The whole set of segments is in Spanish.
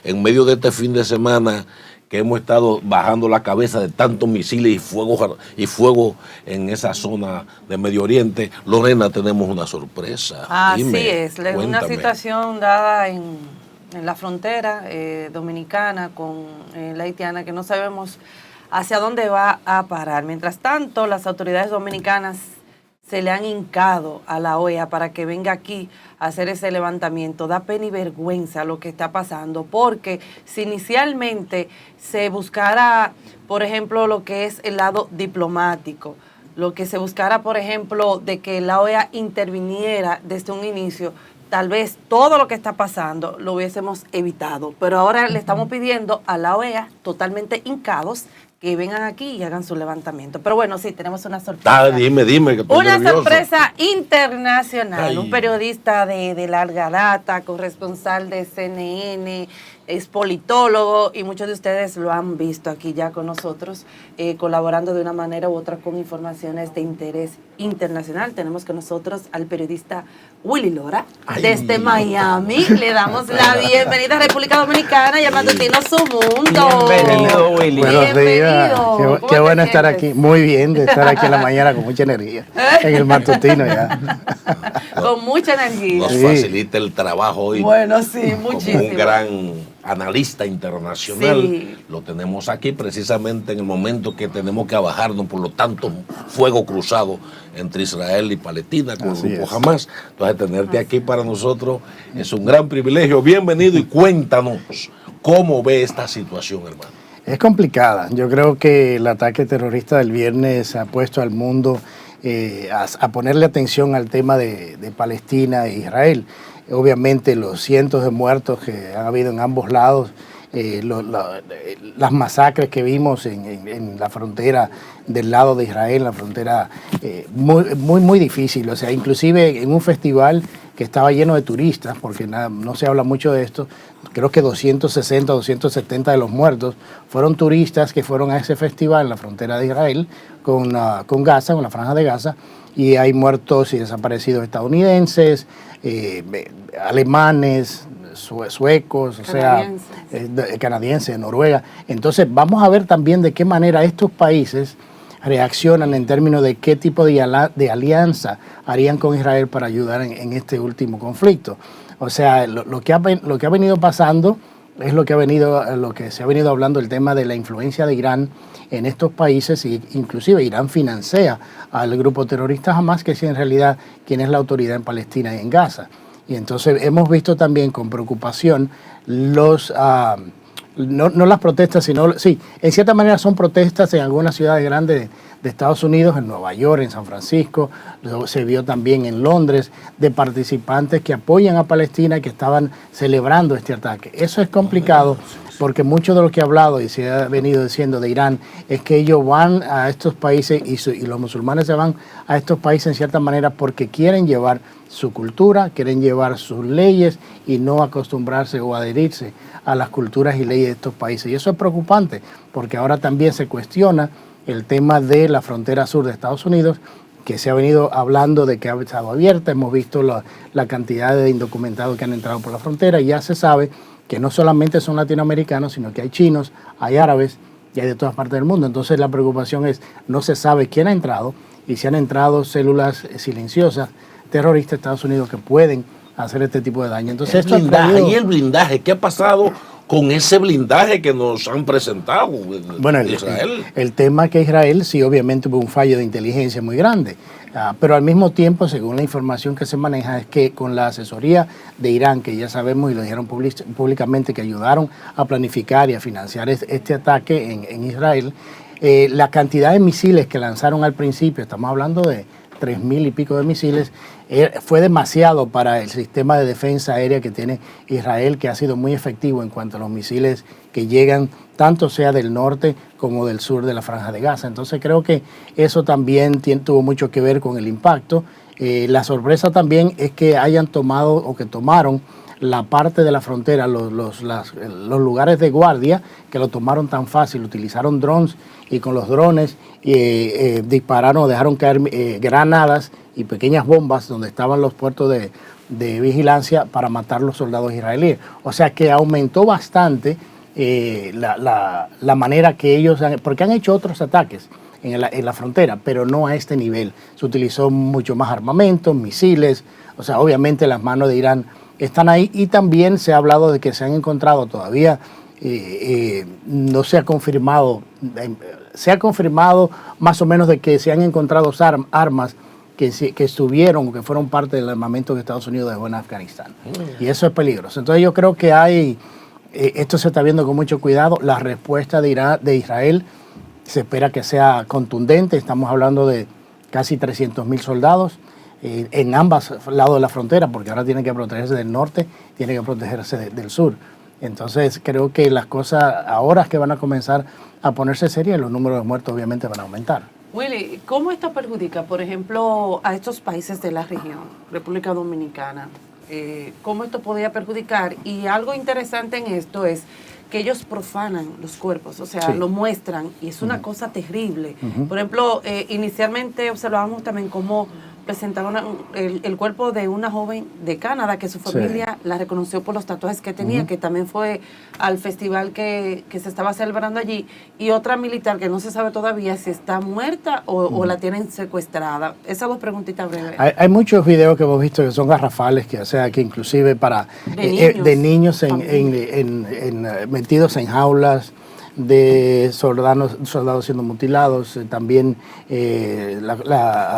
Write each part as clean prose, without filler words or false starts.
en medio de este fin de semana que hemos estado bajando la cabeza de tantos misiles y fuego en esa zona de Medio Oriente, Lorena, tenemos una sorpresa. Así es, cuéntame. Una situación dada en la frontera dominicana con la haitiana que no sabemos hacia dónde va a parar. Mientras tanto, las autoridades dominicanas se le han hincado a la OEA para que venga aquí a hacer ese levantamiento. Da pena y vergüenza lo que está pasando, porque si inicialmente se buscara, por ejemplo, lo que es el lado diplomático, lo que se buscara, por ejemplo, de que la OEA interviniera desde un inicio, tal vez todo lo que está pasando lo hubiésemos evitado. Pero ahora le estamos pidiendo a la OEA, totalmente hincados, que vengan aquí y hagan su levantamiento. Pero bueno, sí, tenemos una sorpresa. Dime, que estoy una nervioso. Sorpresa internacional. Ay. Un periodista de larga data, corresponsal de CNN, es politólogo y muchos de ustedes lo han visto aquí ya con nosotros, colaborando de una manera u otra con informaciones de interés internacional. Tenemos con nosotros al periodista Willy Lora, desde Miami. Le damos la bienvenida a República Dominicana y al matutino Su Mundo. Bienvenido, Willy. Buenos días. Qué bueno estar sientes? aquí. Muy bien de estar aquí en la mañana con mucha energía. En el matutino ya. Con mucha energía. Nos Sí. facilita el trabajo hoy. Bueno, sí, Como muchísimo. un gran analista internacional. Sí. Lo tenemos aquí precisamente en el momento que tenemos que bajarnos, por lo tanto, fuego cruzado entre Israel y Palestina con Así el grupo es. Hamás. Entonces, tenerte aquí para nosotros es un gran privilegio. Bienvenido y cuéntanos cómo ve esta situación, hermano. Es complicada. Yo creo que el ataque terrorista del viernes ha puesto al mundo a ponerle atención al tema de Palestina e Israel. Obviamente los cientos de muertos que han habido en ambos lados, las masacres que vimos en la frontera del lado de Israel, la frontera muy difícil. O sea, inclusive en un festival que estaba lleno de turistas, porque no se habla mucho de esto, creo que 260, 270 de los muertos fueron turistas que fueron a ese festival en la frontera de Israel con Gaza, con la franja de Gaza, y hay muertos y desaparecidos estadounidenses, alemanes, suecos, o sea, canadienses, Noruega. Entonces vamos a ver también de qué manera estos países reaccionan en términos de qué tipo de alianza harían con Israel para ayudar en este último conflicto. O sea, lo que ha venido pasando es lo que se ha venido hablando, el tema de la influencia de Irán en estos países, y inclusive Irán financia al grupo terrorista Hamás, que es en realidad quien es la autoridad en Palestina y en Gaza. Y entonces hemos visto también con preocupación no las protestas, sino, sí, en cierta manera son protestas en algunas ciudades grandes de Estados Unidos, en Nueva York, en San Francisco, se vio también en Londres, de participantes que apoyan a Palestina y que estaban celebrando este ataque. Eso es complicado porque mucho de lo que he hablado y se ha venido diciendo de Irán es que ellos van a estos países y los musulmanes se van a estos países en cierta manera porque quieren llevar su cultura, quieren llevar sus leyes y no acostumbrarse o adherirse a las culturas y leyes de estos países. Y eso es preocupante porque ahora también se cuestiona el tema de la frontera sur de Estados Unidos, que se ha venido hablando de que ha estado abierta. Hemos visto la cantidad de indocumentados que han entrado por la frontera y ya se sabe que no solamente son latinoamericanos, sino que hay chinos, hay árabes y hay de todas partes del mundo. Entonces la preocupación es, no se sabe quién ha entrado y si han entrado células silenciosas terroristas de Estados Unidos que pueden hacer este tipo de daño. Entonces ¿Y el blindaje? ¿Qué ha pasado con ese blindaje que nos han presentado bueno, Israel? El tema que Israel sí obviamente hubo un fallo de inteligencia muy grande, pero al mismo tiempo, según la información que se maneja, es que con la asesoría de Irán, que ya sabemos y lo dijeron públicamente, que ayudaron a planificar y a financiar este ataque en Israel, la cantidad de misiles que lanzaron al principio, estamos hablando de 3,000 y pico de misiles, fue demasiado para el sistema de defensa aérea que tiene Israel, que ha sido muy efectivo en cuanto a los misiles que llegan, tanto sea del norte como del sur de la Franja de Gaza. Entonces creo que eso también tuvo mucho que ver con el impacto. La sorpresa también es que hayan tomado o que tomaron la parte de la frontera, los lugares de guardia, que lo tomaron tan fácil, utilizaron drones y con los drones dispararon o dejaron caer granadas y pequeñas bombas donde estaban los puertos de vigilancia para matar los soldados israelíes. O sea que aumentó bastante la manera que ellos porque han hecho otros ataques en la frontera, pero no a este nivel. Se utilizó mucho más armamento, misiles, o sea, obviamente las manos de Irán están ahí, y también se ha hablado de que se han encontrado todavía, no se ha confirmado más o menos de que se han encontrado armas que estuvieron o que fueron parte del armamento que Estados Unidos dejó en Afganistán. Y eso es peligroso. Entonces yo creo que esto se está viendo con mucho cuidado. La respuesta de Israel se espera que sea contundente. Estamos hablando de casi 300.000 soldados en ambos lados de la frontera, porque ahora tienen que protegerse del norte, tienen que protegerse del sur. Entonces creo que las cosas ahora es que van a comenzar a ponerse serias, los números de muertos obviamente van a aumentar. Willy, ¿cómo esto perjudica, por ejemplo, a estos países de la región, República Dominicana? ¿Cómo esto podría perjudicar? Y algo interesante en esto es que ellos profanan los cuerpos, o sea, lo muestran, y es una cosa terrible. Por ejemplo, inicialmente observábamos también cómo presentaron el cuerpo de una joven de Canadá, que su familia la reconoció por los tatuajes que tenía, que también fue al festival que se estaba celebrando allí, y otra militar que no se sabe todavía si está muerta o la tienen secuestrada. Esas dos preguntitas breves. Hay muchos videos que hemos visto que son garrafales, que inclusive para de niños metidos en jaulas, de soldados siendo mutilados, también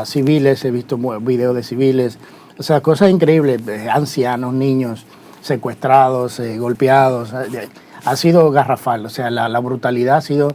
civiles, he visto videos de civiles, o sea, cosas increíbles, ancianos, niños secuestrados, golpeados, ha sido garrafal, o sea, la brutalidad ha sido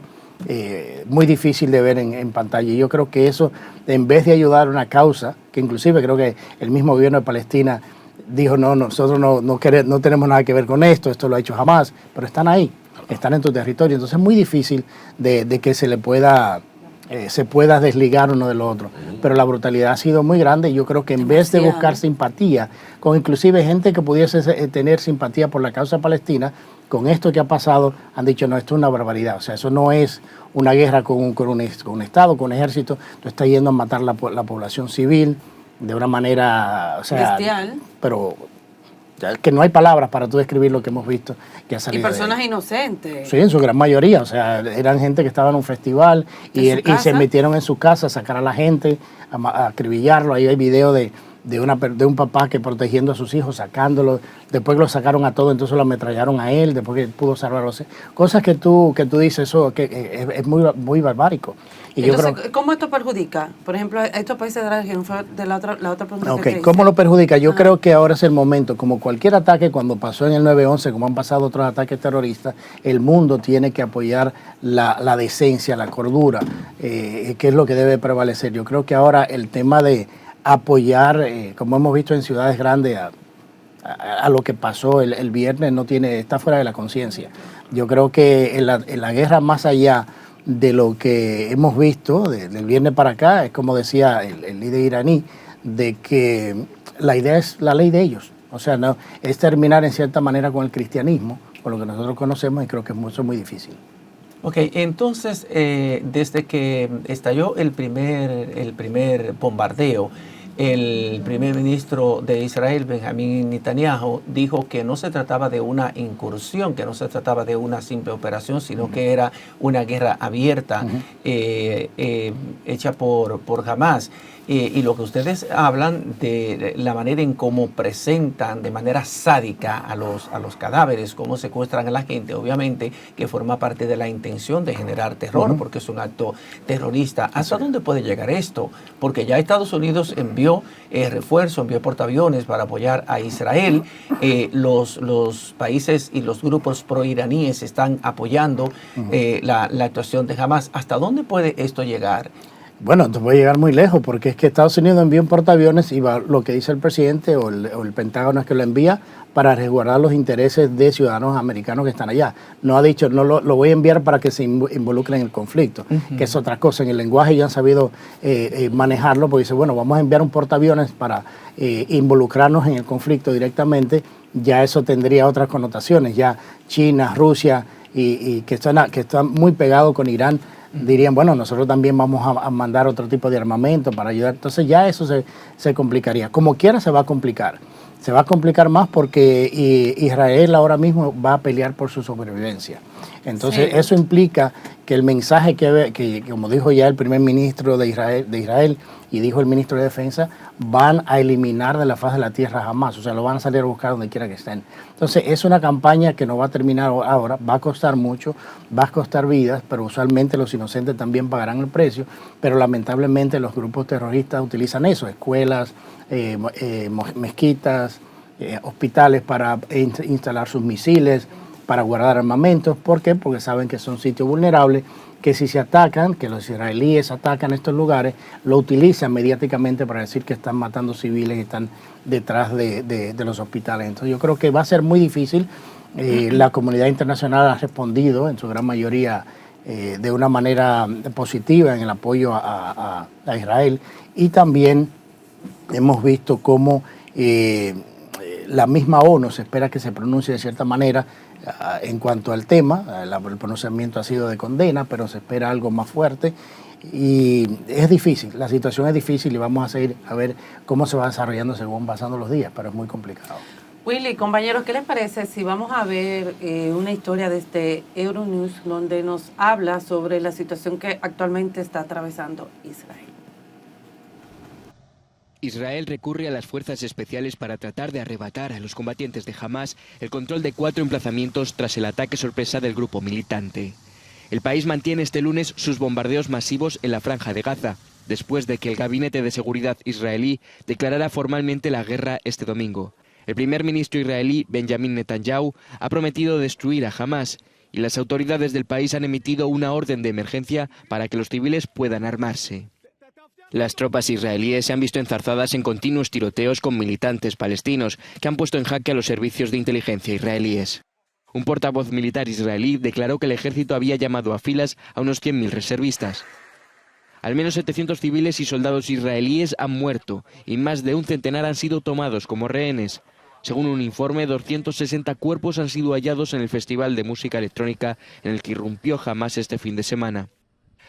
muy difícil de ver en pantalla, y yo creo que eso, en vez de ayudar a una causa, que inclusive creo que el mismo gobierno de Palestina dijo, no, nosotros no tenemos nada que ver con esto lo ha hecho Hamas, pero están ahí, están en tu territorio, entonces es muy difícil de que se pueda desligar uno del otro, pero la brutalidad ha sido muy grande, y yo creo que en vez de buscar simpatía, con inclusive gente que pudiese tener simpatía por la causa palestina, con esto que ha pasado, han dicho, no, esto es una barbaridad, o sea, eso no es una guerra con un Estado, con un ejército, tú estás yendo a matar la población civil de una manera, o sea, bestial, pero que no hay palabras para tú describir lo que hemos visto que ha salido. Y personas inocentes. Sí, en su gran mayoría, o sea, eran gente que estaba en un festival y se metieron en su casa a sacar a la gente, a acribillarlo. Ahí hay video de un papá que protegiendo a sus hijos, sacándolos, después lo sacaron a todos, entonces lo ametrallaron a él, después que pudo salvarlos. Cosas que tú dices, eso que es muy, muy barbárico. Y entonces, yo creo, ¿cómo esto perjudica? Por ejemplo, a estos países de la región, fue de la otra pregunta que hice. ¿Cómo lo perjudica? Yo creo que ahora es el momento, como cualquier ataque, cuando pasó en el 9/11, como han pasado otros ataques terroristas, el mundo tiene que apoyar la decencia, la cordura, que es lo que debe prevalecer. Yo creo que ahora el tema de apoyar, como hemos visto en ciudades grandes, a lo que pasó el viernes, está fuera de la conciencia. Yo creo que en la guerra, más allá de lo que hemos visto del viernes para acá, es como decía el líder iraní, de que la idea es la ley de ellos. O sea, no es terminar en cierta manera con el cristianismo, con lo que nosotros conocemos, y creo que eso es muy difícil. Ok, entonces, desde que estalló el primer bombardeo, el primer ministro de Israel, Benjamín Netanyahu, dijo que no se trataba de una incursión, que no se trataba de una simple operación, sino que era una guerra abierta hecha por Hamas. Y lo que ustedes hablan de la manera en cómo presentan de manera sádica a los cadáveres, cómo secuestran a la gente, obviamente que forma parte de la intención de generar terror, porque es un acto terrorista. ¿Hasta dónde puede llegar esto? Porque ya Estados Unidos envió refuerzo, envió portaaviones para apoyar a Israel. Los países y los grupos proiraníes están apoyando la actuación de Hamas. ¿Hasta dónde puede esto llegar? Bueno, esto puede llegar muy lejos, porque es que Estados Unidos envía un portaaviones y lo que dice el presidente o el Pentágono es que lo envía para resguardar los intereses de ciudadanos americanos que están allá. No ha dicho, no lo voy a enviar para que se involucren en el conflicto, que es otra cosa. En el lenguaje ya han sabido manejarlo, porque dice, bueno, vamos a enviar un portaaviones para involucrarnos en el conflicto directamente. Ya eso tendría otras connotaciones. Ya China, Rusia y que están muy pegados con Irán, dirían, bueno, nosotros también vamos a mandar otro tipo de armamento para ayudar. Entonces ya eso se complicaría. Como quiera se va a complicar. se va a complicar más porque Israel ahora mismo va a pelear por su sobrevivencia. Entonces, eso implica que el mensaje que, como dijo ya el primer ministro de Israel y dijo el ministro de Defensa, van a eliminar de la faz de la tierra jamás, o sea, lo van a salir a buscar donde quiera que estén. Entonces, es una campaña que no va a terminar ahora, va a costar mucho, va a costar vidas, pero usualmente los inocentes también pagarán el precio, pero lamentablemente los grupos terroristas utilizan eso, escuelas, mezquitas, hospitales para instalar sus misiles, para guardar armamentos. ¿Por qué? Porque saben que son sitios vulnerables, que si se atacan, que los israelíes atacan estos lugares, lo utilizan mediáticamente para decir que están matando civiles y están detrás de los hospitales. Entonces yo creo que va a ser muy difícil. La comunidad internacional ha respondido en su gran mayoría de una manera positiva en el apoyo a Israel, y también hemos visto cómo la misma ONU se espera que se pronuncie de cierta manera en cuanto al tema. El pronunciamiento ha sido de condena, pero se espera algo más fuerte. Y es difícil, la situación es difícil y vamos a seguir a ver cómo se va desarrollando según pasando los días, pero es muy complicado. Willy, compañeros, ¿qué les parece si vamos a ver una historia de este Euronews donde nos habla sobre la situación que actualmente está atravesando Israel? Israel recurre a las fuerzas especiales para tratar de arrebatar a los combatientes de Hamás el control de 4 emplazamientos tras el ataque sorpresa del grupo militante. El país mantiene este lunes sus bombardeos masivos en la Franja de Gaza, después de que el Gabinete de Seguridad israelí declarara formalmente la guerra este domingo. El primer ministro israelí, Benjamin Netanyahu, ha prometido destruir a Hamás, y las autoridades del país han emitido una orden de emergencia para que los civiles puedan armarse. Las tropas israelíes se han visto enzarzadas en continuos tiroteos con militantes palestinos que han puesto en jaque a los servicios de inteligencia israelíes. Un portavoz militar israelí declaró que el ejército había llamado a filas a unos 100.000 reservistas. Al menos 700 civiles y soldados israelíes han muerto y más de un centenar han sido tomados como rehenes. Según un informe, 260 cuerpos han sido hallados en el festival de música electrónica en el que irrumpió Hamás este fin de semana.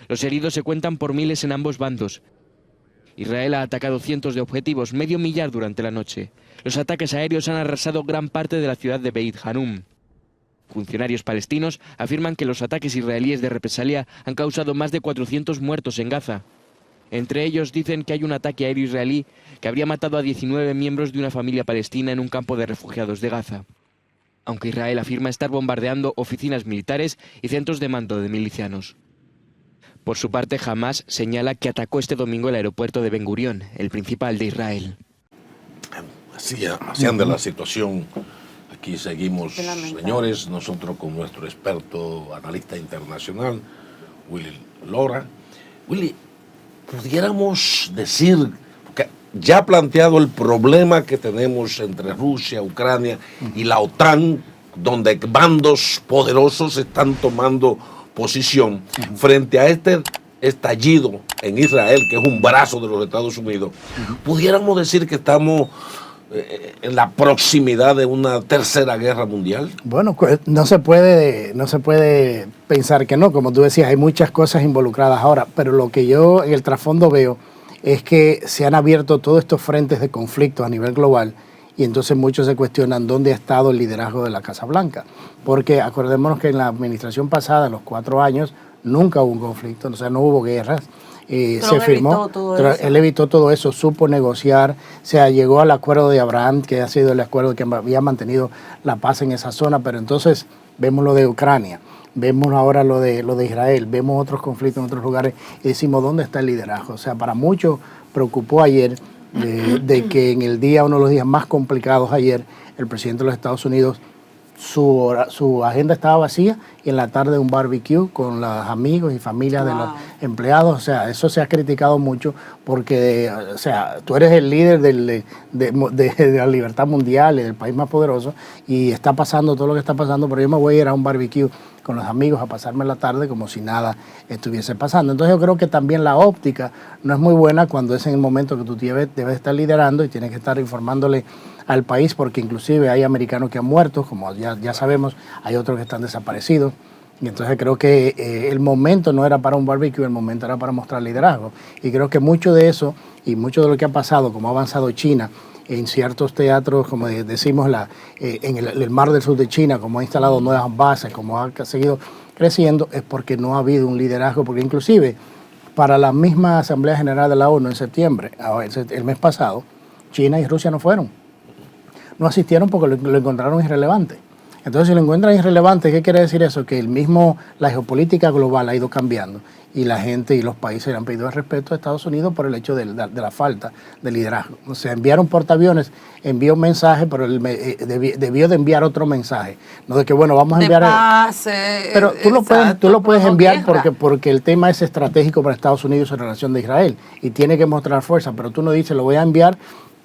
Los heridos se cuentan por miles en ambos bandos. Israel ha atacado cientos de objetivos, medio millar durante la noche. Los ataques aéreos han arrasado gran parte de la ciudad de Beit Hanum. Funcionarios palestinos afirman que los ataques israelíes de represalia han causado más de 400 muertos en Gaza. Entre ellos dicen que hay un ataque aéreo israelí que habría matado a 19 miembros de una familia palestina en un campo de refugiados de Gaza. Aunque Israel afirma estar bombardeando oficinas militares y centros de mando de milicianos. Por su parte, Hamás señala que atacó este domingo el aeropuerto de Ben Gurión, el principal de Israel. Así anda la situación. Aquí seguimos, señores, nosotros con nuestro experto analista internacional, Willy Lora. Willy, pudiéramos decir, porque ya ha planteado el problema que tenemos entre Rusia, Ucrania y la OTAN, donde bandos poderosos están tomando posición frente a este estallido en Israel, que es un brazo de los Estados Unidos. ¿Pudiéramos decir que estamos en la proximidad de una tercera guerra mundial? Bueno, no se puede pensar que no. Como tú decías, hay muchas cosas involucradas ahora, pero lo que yo en el trasfondo veo es que se han abierto todos estos frentes de conflicto a nivel global. Y entonces muchos se cuestionan dónde ha estado el liderazgo de la Casa Blanca. Porque acordémonos que en la administración pasada, en los 4 años, nunca hubo un conflicto, o sea, no hubo guerras. Se firmó, él evitó todo eso, supo negociar, llegó al acuerdo de Abraham, que ha sido el acuerdo que había mantenido la paz en esa zona. Pero entonces vemos lo de Ucrania, vemos ahora lo de Israel, vemos otros conflictos en otros lugares y decimos, ¿dónde está el liderazgo? O sea, para muchos preocupó ayer de que en el día, uno de los días más complicados ayer, el presidente de los Estados Unidos, su agenda estaba vacía y en la tarde un barbecue con los amigos y familias de los empleados. O sea, eso se ha criticado mucho porque, o sea, tú eres el líder de la libertad mundial y del país más poderoso y está pasando todo lo que está pasando, pero yo me voy a ir a un barbecue con los amigos a pasarme la tarde como si nada estuviese pasando. Entonces yo creo que también la óptica no es muy buena cuando es en el momento que tú debes estar liderando y tienes que estar informándole al país, porque inclusive hay americanos que han muerto, como ya sabemos, hay otros que están desaparecidos. Y entonces creo que el momento no era para un barbecue, el momento era para mostrar liderazgo. Y creo que mucho de eso y mucho de lo que ha pasado, como ha avanzado China en ciertos teatros, como decimos, en el Mar del Sur de China, como ha instalado nuevas bases, como ha seguido creciendo, es porque no ha habido un liderazgo, porque inclusive para la misma Asamblea General de la ONU en septiembre, el mes pasado, China y Rusia no fueron. No asistieron porque lo encontraron irrelevante. Entonces, si lo encuentran irrelevante, ¿qué quiere decir eso? Que la geopolítica global ha ido cambiando y la gente y los países le han pedido el respeto a Estados Unidos por el hecho de la falta de liderazgo. O sea, enviaron portaaviones, envió un mensaje, pero debió de enviar otro mensaje. No de que, bueno, vamos a enviar... Pero tú lo puedes enviar porque el tema es estratégico para Estados Unidos en relación de Israel y tiene que mostrar fuerza, pero tú no dices, lo voy a enviar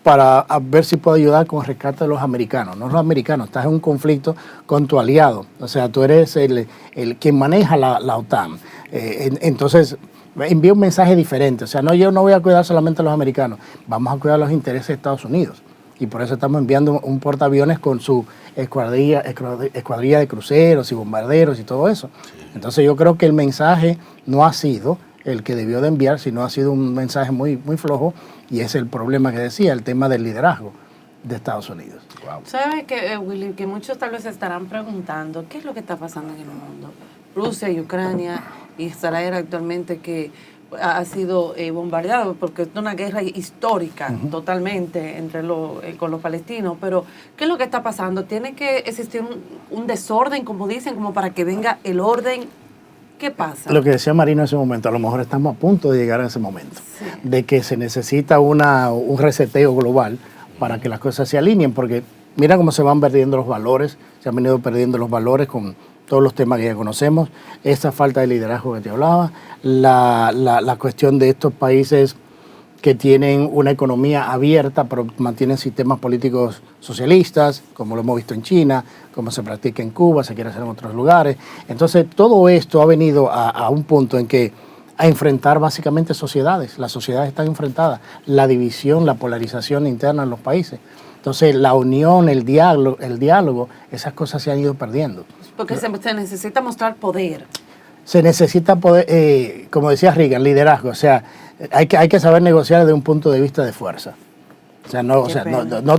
para ver si puedo ayudar con el rescate de los americanos. No los americanos, estás en un conflicto con tu aliado. O sea, tú eres el quien maneja la OTAN. Entonces, envía un mensaje diferente. O sea, yo no voy a cuidar solamente a los americanos, vamos a cuidar los intereses de Estados Unidos. Y por eso estamos enviando un portaaviones con su escuadrilla de cruceros y bombarderos y todo eso. Entonces, yo creo que el mensaje no ha sido el que debió de enviar, sino ha sido un mensaje muy, muy flojo, y es el problema que decía, el tema del liderazgo de Estados Unidos. Wow. ¿Sabes que, Willy, que muchos tal vez estarán preguntando qué es lo que está pasando en el mundo? Rusia y Ucrania, Israel actualmente que ha sido bombardeado, porque es una guerra histórica totalmente con los palestinos, pero ¿qué es lo que está pasando? ¿Tiene que existir un desorden, como dicen, como para que venga el orden? ¿Qué pasa? Lo que decía Marino en ese momento, a lo mejor estamos a punto de llegar a ese momento, de que se necesita un reseteo global para que las cosas se alineen, porque mira cómo se van perdiendo los valores, se han venido perdiendo los valores con todos los temas que ya conocemos, esa falta de liderazgo que te hablaba, la cuestión de estos países que tienen una economía abierta, pero mantienen sistemas políticos socialistas, como lo hemos visto en China, como se practica en Cuba, se quiere hacer en otros lugares. Entonces, todo esto ha venido a un punto en que a enfrentar básicamente sociedades. Las sociedades están enfrentadas, la división, la polarización interna en los países. Entonces, la unión, el diálogo, esas cosas se han ido perdiendo. Porque se necesita mostrar poder. Se necesita poder, como decía Reagan, liderazgo. O sea, hay que saber negociar desde un punto de vista de fuerza. O sea, no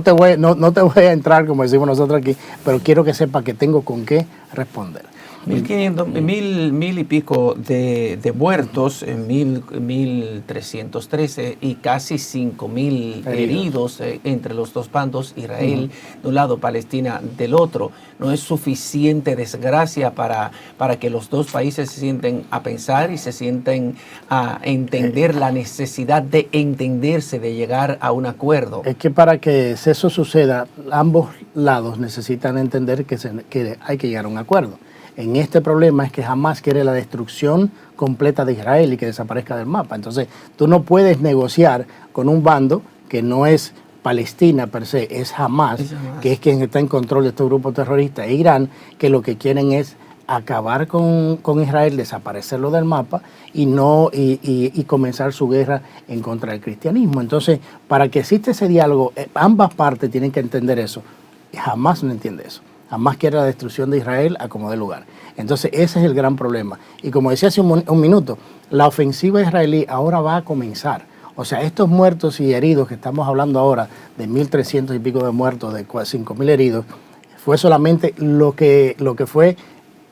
te voy a entrar, como decimos nosotros aquí, pero quiero que sepa que tengo con qué responder. 1.000 y pico de muertos, 1.313 y casi 5.000 heridos entre los dos bandos, Israel de un lado, Palestina del otro. No es suficiente desgracia para que los dos países se sienten a pensar y se sienten a entender la necesidad de entenderse, de llegar a un acuerdo. Es que para que eso suceda, ambos lados necesitan entender que hay que llegar a un acuerdo. En este problema es que Hamas quiere la destrucción completa de Israel y que desaparezca del mapa. Entonces, tú no puedes negociar con un bando que no es Palestina per se, es Hamas, que es quien está en control de estos grupos terroristas, e Irán, que lo que quieren es acabar con Israel, desaparecerlo del mapa y comenzar su guerra en contra del cristianismo. Entonces, para que exista ese diálogo, ambas partes tienen que entender eso. Hamas no entiende eso. Hamas quiere la destrucción de Israel a como dé lugar. Entonces, ese es el gran problema. Y como decía hace un minuto, la ofensiva israelí ahora va a comenzar. O sea, estos muertos y heridos que estamos hablando ahora, de 1.300 y pico de muertos, de 5.000 heridos, fue solamente lo que fue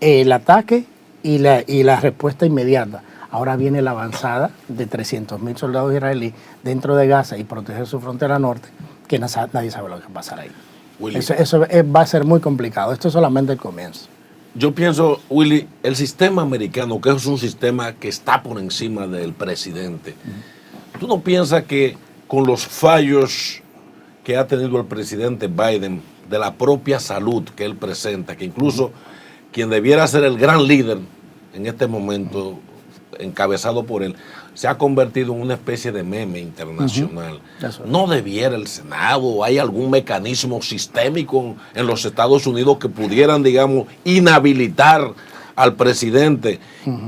el ataque y la respuesta inmediata. Ahora viene la avanzada de 300.000 soldados israelíes dentro de Gaza y proteger su frontera norte, que nadie sabe lo que va a pasar ahí. Willy, eso va a ser muy complicado. Esto es solamente el comienzo. Yo pienso, Willy, el sistema americano, que es un sistema que está por encima del presidente, ¿tú no piensas que con los fallos que ha tenido el presidente Biden, de la propia salud que él presenta, que incluso quien debiera ser el gran líder en este momento, encabezado por él, se ha convertido en una especie de meme internacional? ¿No debiera el Senado, hay algún mecanismo sistémico en los Estados Unidos que pudieran, digamos, inhabilitar al presidente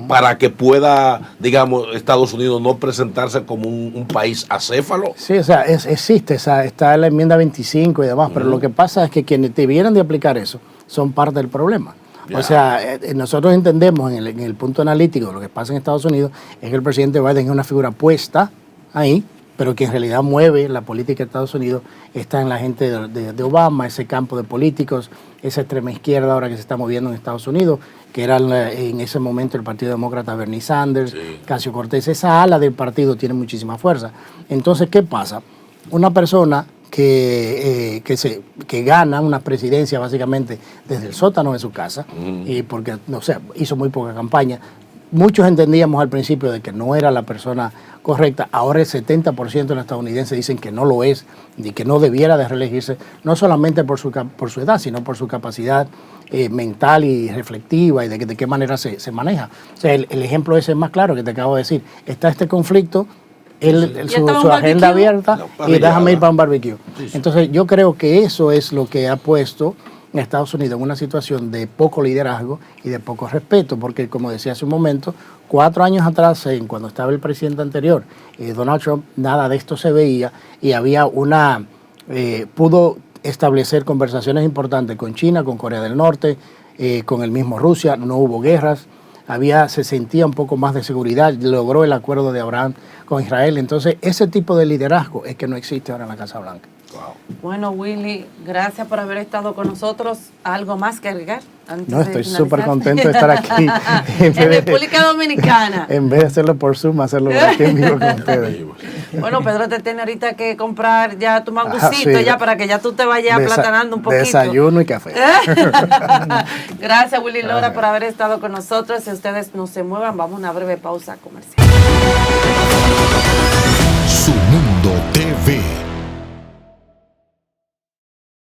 para que pueda, digamos, Estados Unidos no presentarse como un país acéfalo? Sí, o sea, existe, está la enmienda 25 y demás, pero lo que pasa es que quienes debieran de aplicar eso son parte del problema. O sea, nosotros entendemos en el punto analítico, lo que pasa en Estados Unidos es que el presidente Biden es una figura puesta ahí pero que en realidad mueve la política de Estados Unidos está en la gente de Obama, ese campo de políticos, esa extrema izquierda ahora que se está moviendo en Estados Unidos, que era en ese momento el Partido Demócrata Bernie Sanders, sí, Ocasio Cortez. Esa ala del partido tiene muchísima fuerza. Entonces, ¿qué pasa? Una persona que gana una presidencia básicamente desde el sótano de su casa, y porque, no sé, hizo muy poca campaña. Muchos entendíamos al principio de que no era la persona correcta. Ahora el 70% de los estadounidenses dicen que no lo es y que no debiera de reelegirse, no solamente por su edad, sino por su capacidad mental y reflexiva y de qué manera se maneja. O sea, el ejemplo ese es más claro que te acabo de decir. Está este conflicto, su agenda abierta y déjame ir para un barbecue. Sí, sí. Entonces yo creo que eso es lo que ha puesto a Estados Unidos en una situación de poco liderazgo y de poco respeto, porque como decía hace un momento, 4 años atrás, cuando estaba el presidente anterior, Donald Trump, nada de esto se veía y había pudo establecer conversaciones importantes con China, con Corea del Norte, con el mismo Rusia, no hubo guerras, se sentía un poco más de seguridad, logró el acuerdo de Abraham con Israel. Entonces, ese tipo de liderazgo es que no existe ahora en la Casa Blanca. Wow. Bueno, Willy, gracias por haber estado con nosotros. ¿Algo más que agregar? No, estoy súper contento de estar aquí. en República Dominicana. En vez de hacerlo por Zoom, hacerlo aquí en vivo con ustedes. Bueno, Pedro te tiene ahorita que comprar ya tu mangucito, sí, ya para que ya tú te vayas aplatanando un poquito. Desayuno y café. Gracias, Willy Lora, por haber estado con nosotros. Si ustedes no se muevan, vamos a una breve pausa comercial. Su Mundo TV.